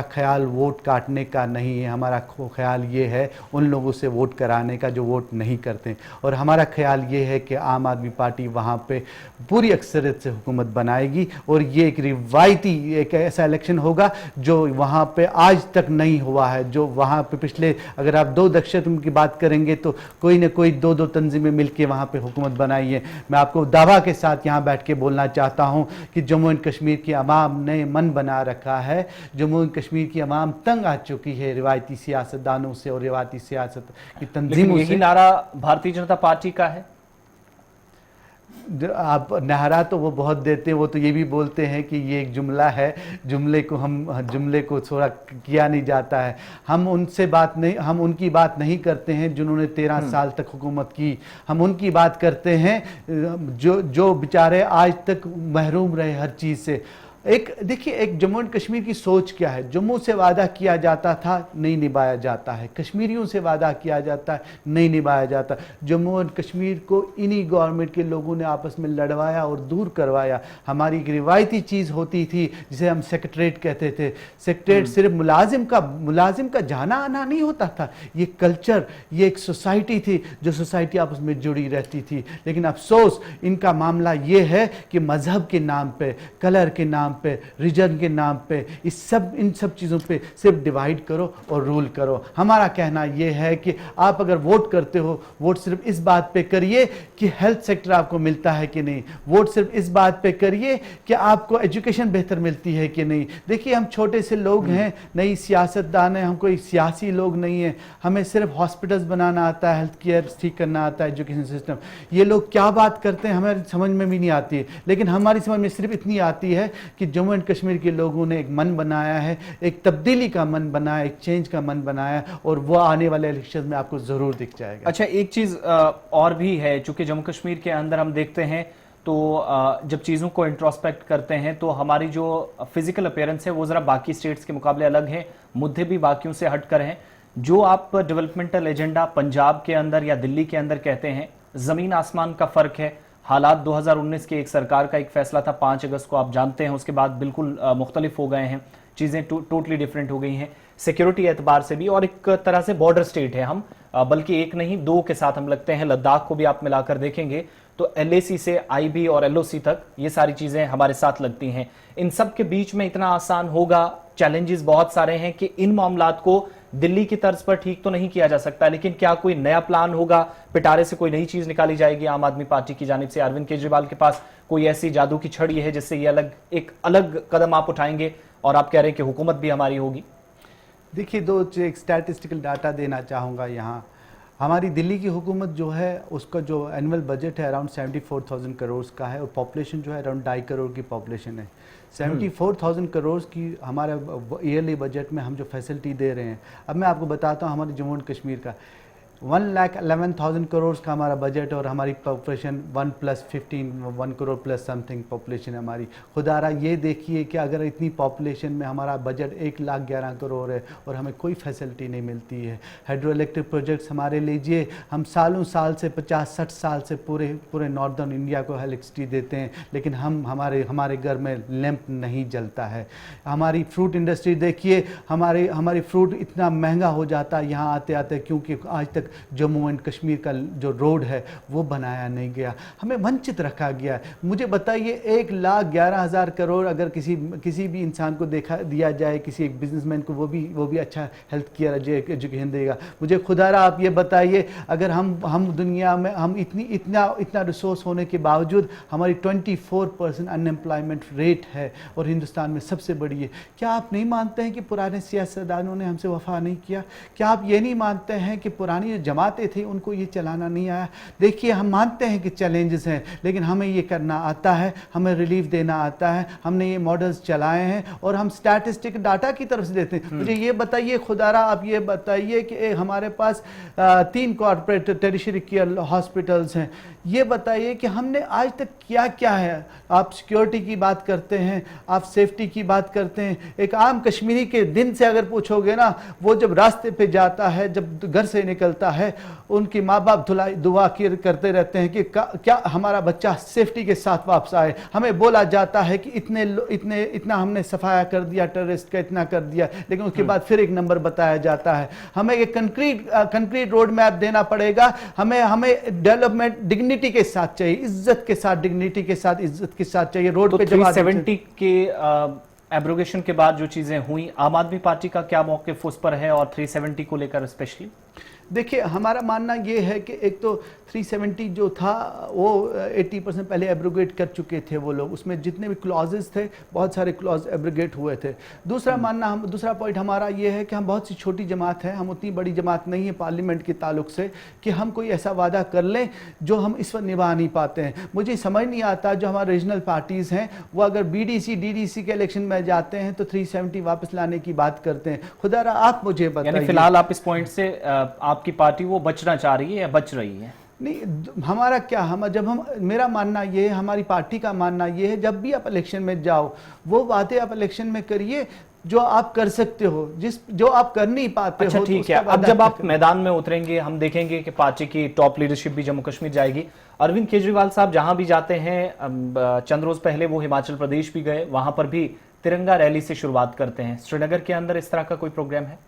ख्याल वोट काटने का नहीं है। हमारा ख्याल ये है उन लोगों से वोट कराने का जो वोट नहीं करते, और हमारा ख्याल ये है कि आम आदमी पार्टी वहाँ पे पूरी अक्सरियत से हुकूमत बनाएगी, और ये एक रिवायती एक ऐसा इलेक्शन होगा जो वहाँ पे आज तक नहीं हुआ है। जो वहाँ पे पिछले, अगर आप 2 दशक की बात करेंगे तो कोई न कोई 2 तंजीमें मिलकर वहाँ पे हुकूमत बनाई है। मैं आपको दावा के साथ यहाँ बैठ के बोलना चाहता हूँ कि जम्मू एंड कश्मीर की अवाम ने मन बना रखा है। जम्मू एंड कश्मीर की अवाम तंग आ चुकी है रिवायती सियासतदानों से और रिवायती सियासत की तंजीमों से। यही नारा भारतीय जनता पार्टी का है। आप नारा तो वो बहुत देते हैं, वो तो ये भी बोलते हैं कि ये एक जुमला है, जुमले को थोड़ा किया नहीं जाता है। हम उनकी बात नहीं करते हैं जिन्होंने 13 साल तक हुकूमत की। हम उनकी बात करते हैं जो बेचारे आज तक महरूम रहे हर चीज़ से। देखिए, एक जम्मू एंड कश्मीर की सोच क्या है। जम्मू से वादा किया जाता था, नहीं निभाया जाता है। कश्मीरियों से वादा किया जाता है, नहीं निभाया जाता। जम्मू एंड कश्मीर को इन्हीं गवर्नमेंट के लोगों ने आपस में लड़वाया और दूर करवाया। हमारी एक रिवायती चीज़ होती थी जिसे हम सेक्रेटरेट कहते थे। सेक्रेटरेट सिर्फ मुलाजिम का जाना आना नहीं होता था, ये कल्चर, ये एक सोसाइटी थी जो सोसाइटी आपस में जुड़ी रहती थी। लेकिन अफसोस इनका मामला ये है कि मजहब के नाम पे, कलर के नाम पे, रिजन के नाम पे, इन सब चीज़ों पे सिर्फ डिवाइड करो और रूल करो। हमारा कहना यह है कि आप अगर वोट करते हो, वोट सिर्फ इस बात पे करिए कि हेल्थ सेक्टर आपको मिलता है कि नहीं। वोट सिर्फ इस बात पे करिए कि आपको एजुकेशन बेहतर मिलती है कि नहीं। देखिए, हम छोटे से लोग हैं, नई सियासतदान हैं, हम कोई सियासी लोग नहीं हैं। हमें सिर्फ हॉस्पिटल्स बनाना आता है, हेल्थ केयर ठीक करना आता है, एजुकेशन सिस्टम। ये लोग क्या बात करते हैं हमें समझ में भी नहीं आती है। लेकिन हमारी समझ में सिर्फ इतनी आती है कि जम्मू एंड कश्मीर के लोगों ने एक मन बनाया है, एक तब्दीली का मन बनाया, एक चेंज का मन बनाया, और वो आने वाले इलेक्शन में आपको जरूर दिख जाएगा। अच्छा, एक चीज और भी है, चूंकि जम्मू कश्मीर के अंदर हम देखते हैं तो जब चीज़ों को इंट्रोस्पेक्ट करते हैं तो हमारी जो फिजिकल अपीयरेंस है वो ज़रा बाकी स्टेट्स के मुकाबले अलग है, मुद्दे भी बाकियों से हटकर हैं। जो आप डेवलपमेंटल एजेंडा पंजाब के अंदर या दिल्ली के अंदर कहते हैं, ज़मीन आसमान का फ़र्क है। हालात 2019 के एक सरकार का एक फैसला था 5 अगस्त को, आप जानते हैं, उसके बाद बिल्कुल मुख्तलिफ हो गए हैं, चीज़ें टोटली डिफरेंट हो गई हैं सिक्योरिटी एतबार से भी, और एक तरह से बॉर्डर स्टेट है हम, बल्कि एक नहीं 2 के साथ हम लगते हैं। लद्दाख को भी आप मिलाकर देखेंगे तो LAC से IB और LOC तक ये सारी चीजें हमारे साथ लगती हैं। इन सब के बीच में इतना आसान होगा? चैलेंजेस बहुत सारे हैं कि इन मामलात को दिल्ली की तर्ज पर ठीक तो नहीं किया जा सकता, लेकिन क्या कोई नया प्लान होगा? पिटारे से कोई नई चीज निकाली जाएगी आम आदमी पार्टी की जानिब से? अरविंद केजरीवाल के पास कोई ऐसी जादू की छड़ी है जिससे ये एक अलग कदम आप उठाएंगे और आप कह रहे हैं कि हुकूमत भी हमारी होगी? देखिए, एक स्टैटिस्टिकल डाटा देना चाहूँगा यहाँ। हमारी दिल्ली की हुकूमत जो है उसका जो एनुअल बजट है अराउंड 74,000 करोड़ का है और पॉपुलेशन जो है अराउंड 2.5 करोड़ की पॉपुलेशन है। 74,000 करोड़ की हमारे ईयरली बजट में हम जो फैसिलिटी दे रहे हैं, अब मैं आपको बताता हूँ हमारे जम्मू एंड कश्मीर का 1,11,000 करोड़ का हमारा बजट और हमारी population 1 crore plus something population है हमारी। खुदारा ये देखिए कि अगर इतनी पॉपुलेशन में हमारा बजट 1,11 करोड़ है और हमें कोई फैसिलिटी नहीं मिलती है। हाइड्रो इलेक्ट्रिक प्रोजेक्ट्स हमारे लीजिए, हम सालों साल से 50-60 साल से पूरे नॉर्दर्न इंडिया को इलेक्ट्रिसिटी देते हैं, लेकिन हमारे घर में लैंप नहीं जलता है। हमारी फ्रूट इंडस्ट्री देखिए, हमारी फ्रूट इतना महंगा हो जाता है यहाँ आते आते, क्योंकि आज तक जम्मू एंड कश्मीर का जो रोड है वो बनाया नहीं गया, हमें वंचित रखा गया है। मुझे बताइए 1,11,000 करोड़ अगर किसी भी इंसान को दिया जाए, किसी एक बिजनेसमैन को, वो भी अच्छा हेल्थ केयर एजुकेशन देगा। मुझे खुदारा आप ये बताइए, अगर हम दुनिया में हम इतना रिसोर्स होने के बावजूद हमारी 24% अनएम्प्लॉयमेंट रेट है और हिंदुस्तान में सबसे बड़ी है। क्या आप नहीं मानते हैं कि पुराने सियासतदानों ने हमसे वफा नहीं किया? क्या आप ये नहीं मानते हैं कि पुरानी जमातें थी उनको ये चलाना नहीं आया? देखिए, हम मानते हैं कि चैलेंजेस हैं, लेकिन हमें ये करना आता है, हमें रिलीफ देना आता है। हमने ये मॉडल्स चलाए हैं और हम स्टैटिस्टिक डाटा की तरफ से देते हैं। मुझे ये बताइए खुदारा, आप ये बताइए कि हमारे पास 3 कॉर्पोरेट टेरिशरी केयर हॉस्पिटल्स हैं। ये बताइए कि हमने आज तक क्या क्या है। आप सिक्योरिटी की बात करते हैं, आप सेफ्टी की बात करते हैं। एक आम कश्मीरी के दिन से अगर पूछोगे ना, वो जब रास्ते पे जाता है, जब घर से निकलता है, उनकी माँ बाप दुआ करते रहते हैं कि क्या हमारा बच्चा सेफ्टी के साथ वापस आए। हमें बोला जाता है कि इतना हमने सफाया कर दिया, टेररिस्ट का इतना कर दिया, लेकिन उसके बाद फिर एक नंबर बताया जाता है। हमें एक कंक्रीट रोड मैप देना पड़ेगा। हमें डेवलपमेंट डिग्निटी के साथ चाहिए, इज्जत के साथ, डिग्निटी के साथ, इज्जत के साथ चाहिए। रोड पे 370 के एब्रोगेशन के बाद जो चीजें हुई, आम आदमी पार्टी का क्या मौकिफ उस पर है और 370 को लेकर स्पेशली? देखिए, हमारा मानना ये है कि एक तो 370 जो था वो 80% पहले एब्रोगेट कर चुके थे वो लोग। उसमें जितने भी क्लॉजेस थे, बहुत सारे क्लॉज एब्रोगेट हुए थे। दूसरा पॉइंट हमारा ये है कि हम बहुत सी छोटी जमात है, हम उतनी बड़ी जमात नहीं है पार्लियामेंट के ताल्लुक से कि हम कोई ऐसा वादा कर लें जो हम इस वक्त निभा नहीं पाते हैं। मुझे समझ नहीं आता, जो हमारे रीजनल पार्टीज़ हैं वो अगर BDC DDC के इलेक्शन में जाते हैं तो 370 वापस लाने की बात करते हैं। खुदारा आप मुझे बताइए, फिलहाल आप इस पॉइंट से आपकी पार्टी वो बचना चाह रही है या बच रही है? नहीं, हमारा क्या, मेरा मानना ये है, हमारी पार्टी का मानना ये है, जब भी आप इलेक्शन में जाओ वो बातें आप इलेक्शन में करिए जो आप कर सकते हो, जो आप कर नहीं पाते हो। ठीक है, अब जब आप मैदान में उतरेंगे हम देखेंगे कि पार्टी की टॉप लीडरशिप भी जम्मू कश्मीर जाएगी। अरविंद केजरीवाल साहब जहां भी जाते हैं, चंद रोज पहले वो हिमाचल प्रदेश भी गए, वहां पर भी तिरंगा रैली से शुरुआत करते हैं। श्रीनगर के अंदर इस तरह का कोई प्रोग्राम है?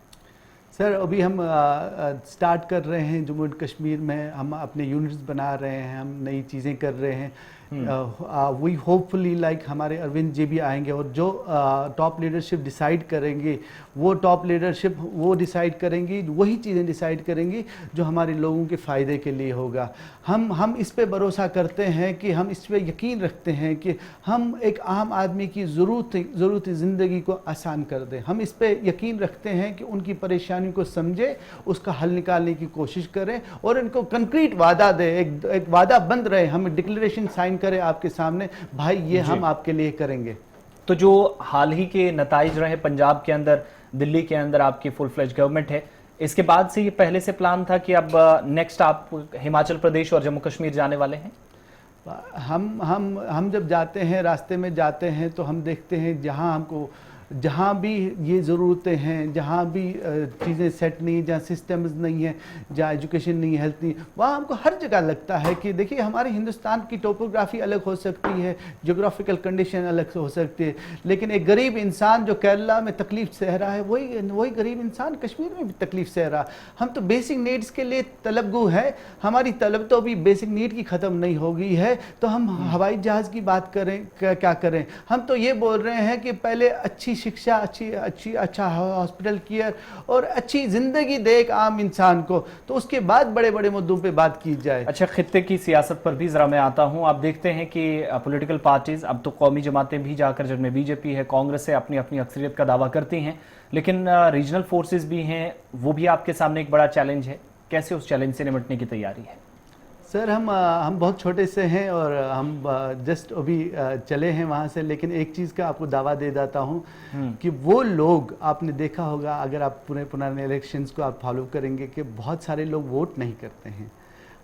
सर, अभी हम स्टार्ट कर रहे हैं जम्मू एंड कश्मीर में, हम अपने यूनिट्स बना रहे हैं, हम नई चीज़ें कर रहे हैं। वी होपफुली लाइक हमारे अरविंद जी भी आएंगे और जो टॉप लीडरशिप डिसाइड करेंगे, वो टॉप लीडरशिप वो डिसाइड करेंगी, वही चीज़ें डिसाइड करेंगी जो हमारे लोगों के फ़ायदे के लिए होगा। हम इस पे भरोसा करते हैं कि हम इस पे यकीन रखते हैं कि हम एक आम आदमी की ज़रूरत ज़िंदगी को आसान कर दें। हम इस पे यकीन रखते हैं कि उनकी परेशानी को समझे, उसका हल निकालने की कोशिश करें और इनको कंक्रीट वादा दें, एक वादा बंद रहे, हम डिक्लेरेशन साइन करें आपके सामने, भाई ये हम आपके लिए करेंगे। तो जो हाल ही के नताइज रहे पंजाब के अंदर, दिल्ली के अंदर आपकी फुल फ्लेज गवर्नमेंट है, इसके बाद से ये पहले से प्लान था कि अब नेक्स्ट आप हिमाचल प्रदेश और जम्मू कश्मीर जाने वाले हैं? हम जब जाते हैं, रास्ते में जाते हैं तो हम देखते हैं जहां हमको जहाँ भी ये ज़रूरतें हैं, जहाँ भी चीज़ें सेट नहीं, जहाँ सिस्टम्स नहीं है, जहाँ एजुकेशन नहीं, हेल्थ नहीं, वहाँ हमको हर जगह लगता है कि देखिए हमारे हिंदुस्तान की टोपोग्राफी अलग हो सकती है, जोग्राफिकल कंडीशन अलग हो सकती है, लेकिन एक गरीब इंसान जो केरला में तकलीफ सह रहा है वही गरीब इंसान कश्मीर में भी तकलीफ सह रहा है। हम तो बेसिक नीड्स के लिए तलबगु है, हमारी तलब तो अभी बेसिक नीड की ख़त्म नहीं हो गई है, तो हम हवाई जहाज़ की बात करें क्या करें। हम तो ये बोल रहे हैं कि पहले अच्छी शिक्षा, अच्छा हॉस्पिटल केयर और अच्छी ज़िंदगी दे एक आम इंसान को, तो उसके बाद बड़े बड़े मुद्दों पे बात की जाए। अच्छा, खित्ते की सियासत पर भी ज़रा मैं आता हूँ। आप देखते हैं कि पॉलिटिकल पार्टीज़, अब तो कौमी जमातें भी जाकर, जिनमें बीजेपी है, कांग्रेस है, अपनी अपनी अक्सरियत का दावा करती हैं, लेकिन रीजनल फोर्सेस भी हैं, वो भी आपके सामने एक बड़ा चैलेंज है। कैसे उस चैलेंज से निपटने की तैयारी है? सर हम बहुत छोटे से हैं और हम जस्ट अभी चले हैं वहाँ से, लेकिन एक चीज़ का आपको दावा दे देता हूँ कि वो लोग, आपने देखा होगा अगर आप पुराने इलेक्शंस को आप फॉलो करेंगे कि बहुत सारे लोग वोट नहीं करते हैं।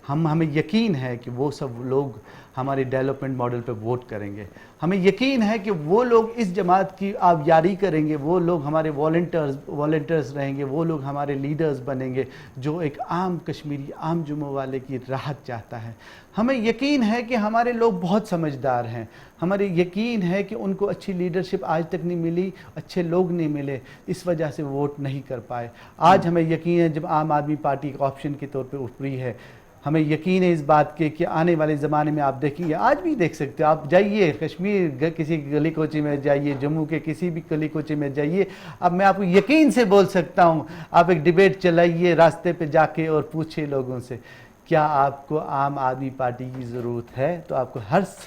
हमें यकीन है कि वो सब लोग हमारे डेवलपमेंट मॉडल पे वोट करेंगे। हमें यकीन है कि वो लोग इस जमात की आबयारी करेंगे, वो लोग हमारे वॉलंटियर्स रहेंगे, वो लोग हमारे लीडर्स बनेंगे जो एक आम कश्मीरी, आम जुम्मू वाले की राहत चाहता है। हमें यकीन है कि हमारे लोग बहुत समझदार हैं, हमारे यकीन है कि उनको अच्छी लीडरशिप आज तक नहीं मिली, अच्छे लोग नहीं मिले, इस वजह से वोट नहीं कर पाए। आज हमें यकीन है जब आम आदमी पार्टी एक ऑप्शन के तौर पर उभरी है, हमें यकीन है इस बात के कि आने वाले ज़माने में आप देखेंगे, आज भी देख सकते हो, आप जाइए कश्मीर किसी गली कोची में जाइए, जम्मू के किसी भी गली कोची में जाइए, अब मैं आपको यकीन से बोल सकता हूँ, आप एक डिबेट चलाइए रास्ते पे जाके और पूछिए लोगों से क्या आपको आम आदमी पार्टी की ज़रूरत है, तो आपको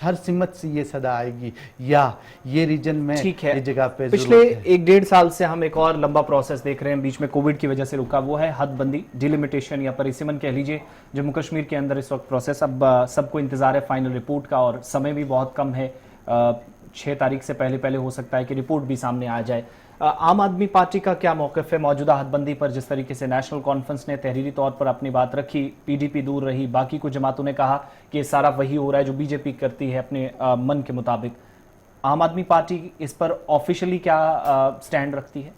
हर सिमत से ये सदा आएगी या ये रीजन में ये जगह पे पिछले 1-1.5 साल से हम एक और लंबा प्रोसेस देख रहे हैं, बीच में कोविड की वजह से रुका, वो है हदबंदी, डिलिमिटेशन या परिसीमन कह लीजिए, जम्मू कश्मीर के अंदर इस वक्त प्रोसेस। अब सबको इंतजार है फाइनल रिपोर्ट का और समय भी बहुत कम है, 6 तारीख से पहले हो सकता है कि रिपोर्ट भी सामने आ जाए। आम आदमी पार्टी का क्या मौक़िफ़ है मौजूदा हदबंदी पर? जिस तरीके से नेशनल कॉन्फ्रेंस ने तहरीरी तौर पर अपनी बात रखी, पीडीपी दूर रही, बाकी कुछ जमातों ने कहा कि ये सारा वही हो रहा है जो बीजेपी करती है अपने मन के मुताबिक। आम आदमी पार्टी इस पर ऑफिशियली क्या स्टैंड रखती है?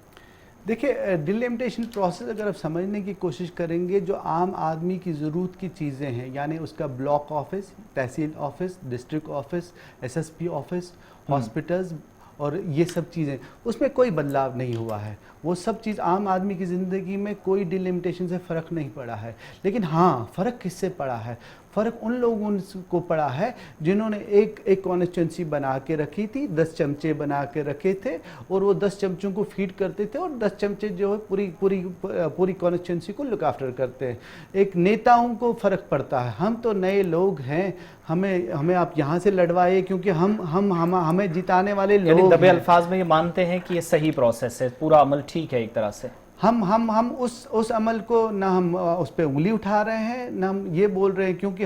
देखिए, डिलिमिटेशन प्रोसेस अगर आप समझने की कोशिश करेंगे, जो आम आदमी की ज़रूरत की चीज़ें हैं, यानी उसका block office, tehsil office, district office, SSP office, hospitals और ये सब चीज़ें, उसमें कोई बदलाव नहीं हुआ है। वो सब चीज़ आम आदमी की ज़िंदगी में कोई डिलिमिटेशन से फ़र्क नहीं पड़ा है। लेकिन हाँ, फ़र्क किससे पड़ा है? फ़र्क उन लोगों को पड़ा है जिन्होंने एक कॉन्स्टिट्यूंसी बना के रखी थी, 10 चमचे बना के रखे थे और वो 10 चमचों को फीड करते थे और 10 चमचे जो है पूरी कॉन्स्टिट्यूंसी को लुक आफ्टर करते हैं। एक नेताओं को फ़र्क पड़ता है। हम तो नए लोग हैं, हमें आप यहाँ से लड़वाए क्योंकि हमें जिताने वाले लोग दबे अल्फाज में ये मानते हैं कि ये सही प्रोसेस है, पूरा अमल ठीक है एक तरह से। हम उस अमल को ना हम उस पर उंगली उठा रहे हैं, ना हम ये बोल रहे हैं, क्योंकि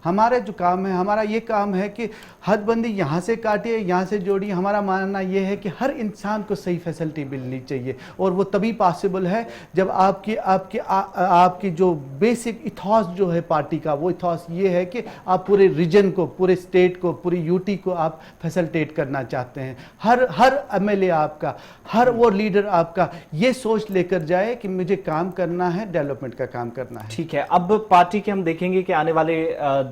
हमारा जो काम है, हमारा ये काम है कि हदबंदी यहाँ से काटिए, यहाँ से जोड़िए। हमारा मानना ये है कि हर इंसान को सही फैसिलिटी मिलनी चाहिए और वो तभी पॉसिबल है जब आपकी जो बेसिक इथॉस जो है पार्टी का, वो इथॉस ये है कि आप पूरे रीजन को, पूरे स्टेट को, पूरी यूटी को आप फैसिलिटेट करना चाहते हैं। हर एमएलए आपका, हर वो लीडर आपका ये सोच कर जाए कि मुझे काम करना है, डेवलपमेंट का काम करना है। ठीक है, अब पार्टी के हम देखेंगे कि आने वाले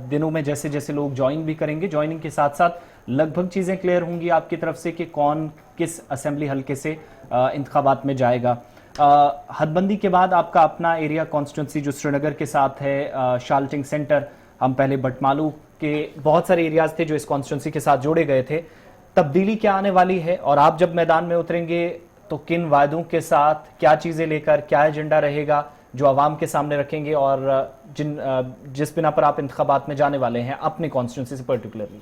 दिनों में जैसे जैसे लोग ज्वाइन भी करेंगे, ज्वाइनिंग के साथ साथ लगभग चीजें क्लियर होंगी आपकी तरफ से कि कौन किस असेंबली हल्के से इंतखाबात में जाएगा। हदबंदी के बाद आपका अपना एरिया कॉन्स्टिट्यूंसी जो श्रीनगर के साथ है, शाल्टिंग सेंटर, हम पहले बटमालू के बहुत सारे एरियाज थे जो इस कॉन्स्टिट्यूंसी के साथ जोड़े गए थे, तब्दीली क्या आने वाली है और आप जब मैदान में उतरेंगे तो किन वायदों के साथ, क्या चीज़ें लेकर, क्या एजेंडा रहेगा जो आवाम के सामने रखेंगे और जिस बिना पर आप इंतखाबात में जाने वाले हैं अपने कॉन्स्टिट्यूंसी से पर्टिकुलरली?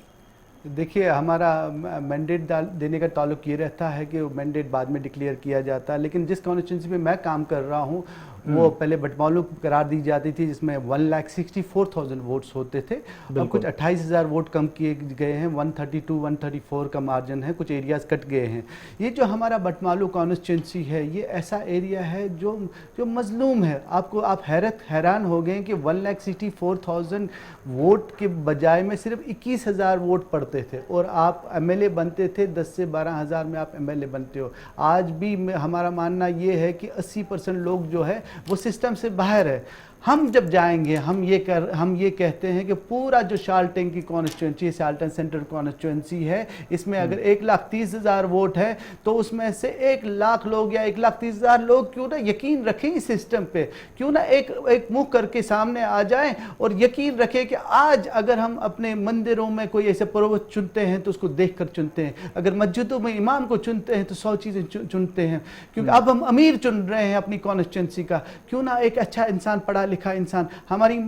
देखिए, हमारा मैंडेट देने का ताल्लुक ये रहता है कि मैंडेट बाद में डिक्लेयर किया जाता है, लेकिन जिस कॉन्स्टिट्यूंसी में मैं काम कर रहा हूँ वो पहले बटमालू करार दी जाती थी, जिसमें 1,64,000 वोट्स होते थे, और कुछ 28,000 वोट कम किए गए हैं, 132, 134 का मार्जिन है, कुछ एरियाज कट गए हैं। ये जो हमारा बटमालू कॉन्स्टिट्यूंसी है, ये ऐसा एरिया है जो मजलूम है। आप हैरान हो गए कि 1,64,000 वोट के बजाय में सिर्फ 21,000 वोट पड़ते थे, और आप एमएलए बनते थे 10 से 12,000 में आप एमएलए बनते हो। आज भी हमारा मानना ये है कि 80% लोग जो है वो सिस्टम से बाहर है। हम जब जाएंगे, हम ये कहते हैं कि पूरा जो शाल्टन की कॉन्स्टिट्यूंसी, शाल्टन सेंट्रल कॉन्स्टिट्यूंसी है, इसमें अगर 1,30,000 वोट है तो उसमें से 1,00,000 लोग या 1,30,000 लोग क्यों ना यकीन रखें इस सिस्टम पे, क्यों ना एक मुंह करके सामने आ जाएं और यकीन रखें कि आज अगर हम अपने मंदिरों में कोई ऐसे पर्वत चुनते हैं तो उसको देख कर चुनते हैं, अगर मस्जिदों में इमाम को चुनते हैं तो 100 चीज़ें चुनते हैं, क्योंकि अब हम अमीर चुन रहे हैं अपनी कॉन्स्टिट्यूंसी का। क्यों ना एक अच्छा इंसान, पढ़ा लिखा इंसान।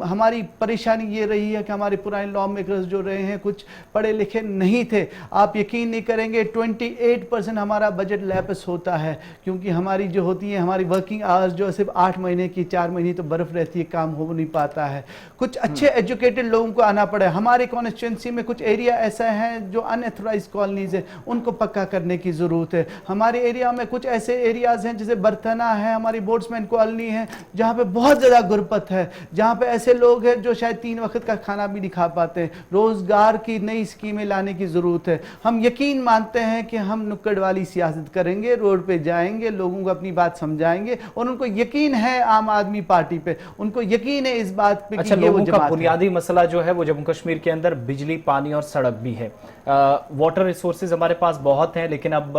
हमारी परेशानी ये रही है कि हमारे पुराने लॉ मेकर्स जो रहे हैं कुछ पढ़े लिखे नहीं थे। आप यकीन नहीं करेंगे 28% हमारा बजट लैप्स होता है, क्योंकि हमारी जो होती है हमारी वर्किंग आवर्स जो सिर्फ 8 महीने की, 4 महीने तो बर्फ रहती है, काम हो नहीं पाता है। कुछ अच्छे एजुकेटेड लोगों को आना पड़ा है। हमारे कॉन्स्टिट्यूंसी में कुछ एरिया ऐसा है जो अनएथोराइज कॉलोनीज है, उनको पक्का करने की जरूरत है। हमारे एरिया में कुछ ऐसे एरियाज हैं जैसे बर्थना है, हमारी बोट्समैन कॉलोनी है, जहाँ पे बहुत ज्यादा गुरबत है, जहां पे ऐसे लोग हैं जो शायद 3 वक्त का खाना भी नहीं खा पाते हैं। रोजगार की नई स्कीमें लाने की जरूरत है। हम यकीन मानते हैं कि हम नुक्कड़ वाली सियासत करेंगे, रोड पे जाएंगे, लोगों को अपनी बात समझाएंगे, और उनको यकीन है आम आदमी पार्टी पे, उनको यकीन है इस बात पे अच्छा, कि ये वो लोगों का बुनियादी मसला जो है वो जम्मू कश्मीर के अंदर बिजली, पानी और सड़क भी है। वाटर रिसोर्सेज हमारे पास बहुत हैं, लेकिन अब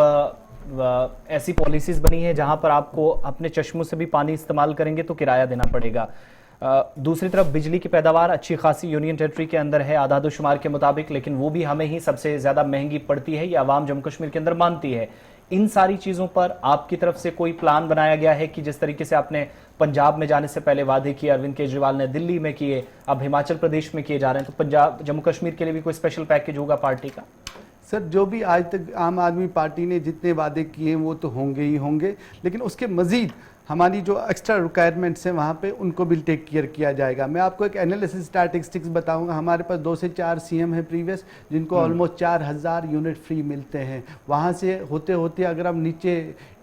ऐसी पॉलिसीज बनी है जहां पर आपको अपने चश्मों से भी पानी इस्तेमाल करेंगे तो किराया देना पड़ेगा। दूसरी तरफ बिजली की पैदावार अच्छी खासी यूनियन टेरिटरी के अंदर है आदादोशुमार के मुताबिक, लेकिन वो भी हमें ही सबसे ज़्यादा महंगी पड़ती है, ये आवाम जम्मू कश्मीर के अंदर मानती है। इन सारी चीज़ों पर आपकी तरफ से कोई प्लान बनाया गया है कि जिस तरीके से आपने पंजाब में जाने से पहले वादे किए, अरविंद केजरीवाल ने दिल्ली में किए, अब हिमाचल प्रदेश में किए जा रहे हैं, तो पंजाब जम्मू कश्मीर के लिए भी कोई स्पेशल पैकेज होगा पार्टी का? सर, जो भी आज तक आम आदमी पार्टी ने जितने वादे किए वो तो होंगे ही होंगे, लेकिन उसके मजीद हमारी जो एक्स्ट्रा रिक्वायरमेंट्स हैं वहाँ पे उनको भी टेक केयर किया जाएगा। मैं आपको एक एनालिसिस स्टैटिस्टिक्स बताऊंगा। हमारे पास 2 से 4 सीएम हैं प्रीवियस, जिनको ऑलमोस्ट 4,000 यूनिट फ्री मिलते हैं। वहाँ से होते होते अगर हम नीचे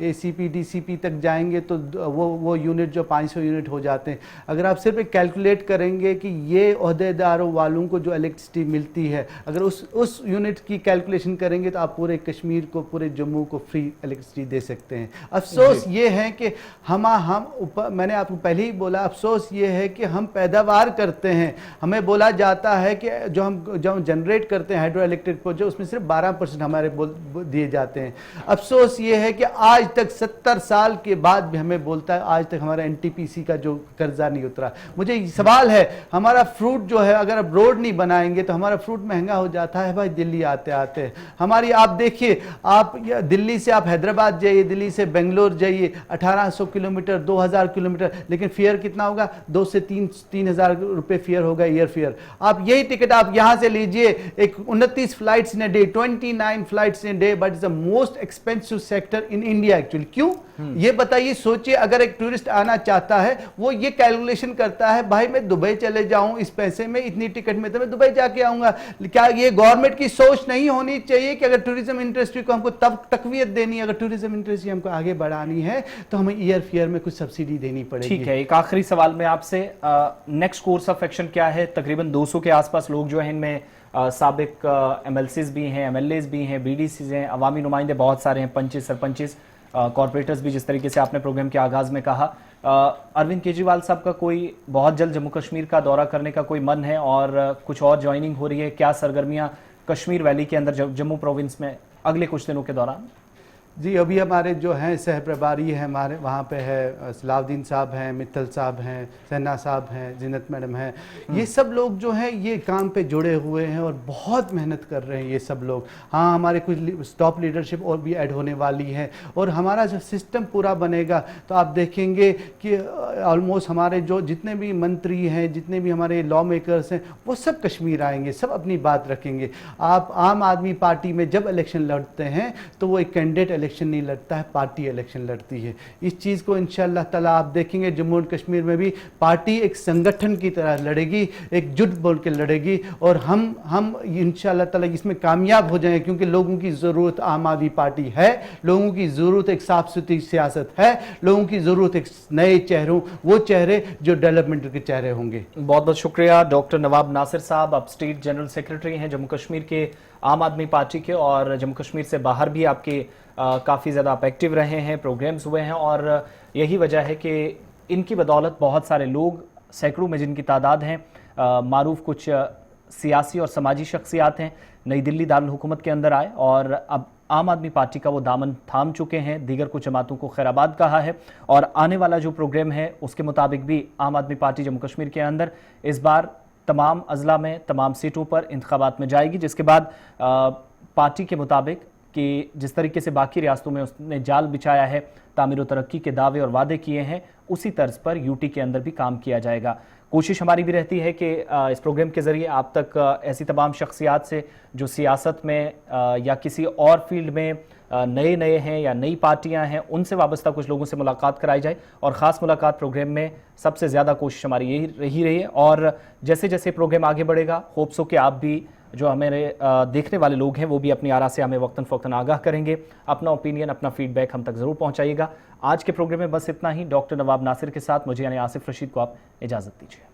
एसीपी डीसीपी तक जाएंगे तो वो यूनिट जो 500 यूनिट हो जाते हैं। अगर आप सिर्फ एक कैलकुलेट करेंगे कि ये ओहदेदारों वालों को जो इलेक्ट्रिसिटी मिलती है, अगर उस यूनिट की कैलकुलेशन करेंगे तो आप पूरे कश्मीर को, पूरे जम्मू को फ्री इलेक्ट्रिसिटी दे सकते हैं। अफसोस ये है कि मैंने आपको पहले ही बोला, अफसोस ये है कि हम पैदावार करते हैं, हमें बोला जाता है कि जो हम जनरेट करते हैं हाइड्रो इलेक्ट्रिक प्रोजेक्ट, उसमें सिर्फ 12% हमारे दिए जाते हैं। अफसोस ये है कि आज तक 70 साल के बाद भी हमें बोलता है आज तक हमारा एनटीपीसी का जो कर्जा नहीं उतरा। मुझे सवाल है, हमारा फ्रूट जो है, अगर अब रोड नहीं बनाएंगे तो हमारा फ्रूट महंगा हो जाता है भाई दिल्ली आते आते। हमारी आप देखिए, आप दिल्ली से आप हैदराबाद जाइए, दिल्ली से बेंगलोर जाइए, 1800 किलोमीटर, 2000 किलोमीटर, लेकिन फेयर कितना होगा? 2 से 3,000 रुपए फेयर होगा, एयर फेयर। आप यही टिकट आप यहां से लीजिए, एक 29 flights in a day, 29 flights in day, but is the most expensive sector in India actually. क्यों? ये बताइए, सोचिए, अगर एक टूरिस्ट आना चाहता है, वो ये कैलकुलेशन करता है, भाई मैं दुबई चले जाऊं, इस पैसे में, इतनी टिकट में तो मैं दुबई जाके आऊंगा। क्या ये गवर्नमेंट की सोच नहीं होनी चाहिए कि अगर टूरिज्म इंडस्ट्री को हमको तब तकवीत देनी है, अगर टूरिज्म इंडस्ट्री हमको आगे बढ़ानी है तो हमें एयर फेयर में कुछ सब्सिडी देनी पड़ेगी। ठीक है, एक आखिरी सवाल में आपसे, नेक्स्ट कोर्स ऑफ एक्शन क्या है? तकरीबन 200 के आसपास लोग जो हैं, इनमें साबिक एमएलसीज भी हैं, एमएलएज भी हैं, बीडीसीज हैं, अवामी नुमाइंदे बहुत सारे हैं, पंचेस, सरपंचेस, कॉर्पोरेटर्स भी, जिस तरीके से आपने प्रोग्राम के आगाज में कहा। अरविंद केजरीवाल साहब का कोई बहुत जल्द जम्मू कश्मीर का दौरा करने का कोई मन है, और कुछ और ज्वाइनिंग हो रही है? क्या सरगर्मियां कश्मीर वैली के अंदर जम्मू प्रोविंस में अगले कुछ दिनों के दौरान? जी, अभी हमारे जो हैं सह प्रभारी हैं, हमारे वहाँ पे है सलाउद्दीन साहब हैं, मित्तल साहब हैं, सहना साहब हैं, जिन्नत मैडम हैं, ये सब लोग जो हैं ये काम पे जुड़े हुए हैं और बहुत मेहनत कर रहे हैं ये सब लोग। हाँ, हमारे कुछ टॉप लीडरशिप और भी ऐड होने वाली है, और हमारा जब सिस्टम पूरा बनेगा तो आप देखेंगे कि ऑलमोस्ट हमारे जो जितने भी मंत्री हैं, जितने भी हमारे लॉ मेकर्स हैं, वो सब कश्मीर आएंगे, सब अपनी बात रखेंगे। आप आम आदमी पार्टी में जब इलेक्शन लड़ते हैं तो वो एक कैंडिडेट इलेक्शन नहीं लड़ता है, पार्टी इलेक्शन लड़ती है। इस चीज़ को इंशाअल्लाह ताला आप देखेंगे जम्मू एंड कश्मीर में भी पार्टी एक संगठन की तरह लड़ेगी, एकजुट बोल के लड़ेगी, और हम इंशाअल्लाह ताला इसमें कामयाब हो जाएंगे, क्योंकि लोगों की ज़रूरत आम आदमी पार्टी है, लोगों की ज़रूरत एक साफ सुथरी सियासत है, लोगों की ज़रूरत एक नए चेहरों, वो चेहरे जो डेवलपमेंट के चेहरे होंगे। बहुत बहुत शुक्रिया डॉक्टर नवाब नासिर साहब। अब स्टेट जनरल सेक्रेटरी हैं जम्मू कश्मीर के आम आदमी पार्टी के, और जम्मू कश्मीर से बाहर भी आपके काफ़ी ज़्यादा आप एक्टिव रहे हैं, प्रोग्राम्स हुए हैं, और यही वजह है कि इनकी बदौलत बहुत सारे लोग, सैकड़ों में जिनकी तादाद है, मारूफ कुछ सियासी और समाजी शख्सियात हैं, नई दिल्ली दारुल हुकूमत के अंदर आए और अब आम आदमी पार्टी का वो दामन थाम चुके हैं। दीगर कुछ जमातों को खैराबाद कहा है, और आने वाला जो प्रोग्राम है उसके मुताबिक भी आम आदमी पार्टी जम्मू कश्मीर के अंदर इस बार तमाम अजला में तमाम सीटों पर इंतखाबात में जाएगी, जिसके बाद पार्टी के मुताबिक कि जिस तरीके से बाकी रियासतों में उसने जाल बिछाया है, तामीर व तरक्की के दावे और वादे किए हैं, उसी तर्ज पर यूटी के अंदर भी काम किया जाएगा। कोशिश हमारी भी रहती है कि इस प्रोग्राम के ज़रिए आप तक ऐसी तमाम शख्सियात से जो सियासत में या किसी और फील्ड में नए हैं या नई पार्टियां हैं, उनसे वाबस्ता कुछ लोगों से मुलाकात कराई जाए, और ख़ास मुलाकात प्रोग्राम में सबसे ज़्यादा कोशिश हमारी यही रही है। और जैसे जैसे प्रोग्राम आगे बढ़ेगा, होप्स हो कि आप भी, जो हमारे देखने वाले लोग हैं, वो भी अपनी आरा से हमें वक्तन फ़ौक्तन आगाह करेंगे। अपना ओपिनियन, अपना फीडबैक हम तक ज़रूर पहुँचाइएगा। आज के प्रोग्राम में बस इतना ही। डॉक्टर नवाब नासिर के साथ मुझे यानी आसिफ रशीद को आप इजाज़त दीजिए।